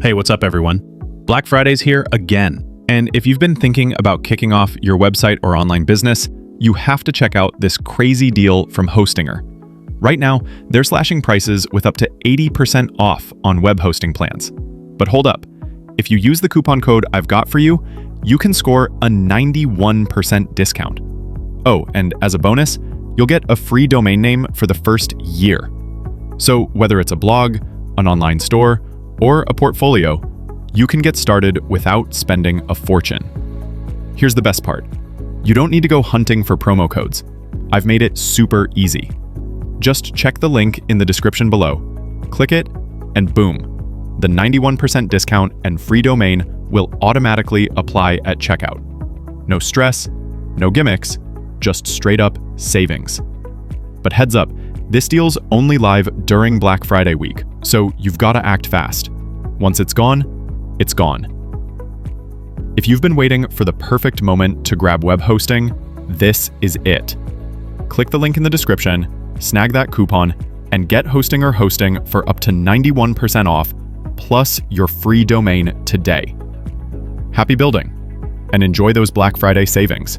Hey, what's up, everyone? Black Friday's here again. And if you've been thinking about kicking off your website or online business, you have to check out this crazy deal from Hostinger. Right now, they're slashing prices with up to 80% off on web hosting plans. But hold up. If you use the coupon code I've got for you, you can score a 91% discount. Oh, and as a bonus, you'll get a free domain name for the first year. So whether it's a blog, an online store, or a portfolio, you can get started without spending a fortune. Here's the best part. You don't need to go hunting for promo codes. I've made it super easy. Just check the link in the description below, click it, and boom, the 91% discount and free domain will automatically apply at checkout. No stress, no gimmicks, just straight up savings. But heads up, this deal's only live during Black Friday week, so you've got to act fast. Once it's gone, it's gone. If you've been waiting for the perfect moment to grab web hosting, this is it. Click the link in the description, snag that coupon, and get Hostinger hosting for up to 91% off, plus your free domain today. Happy building, and enjoy those Black Friday savings.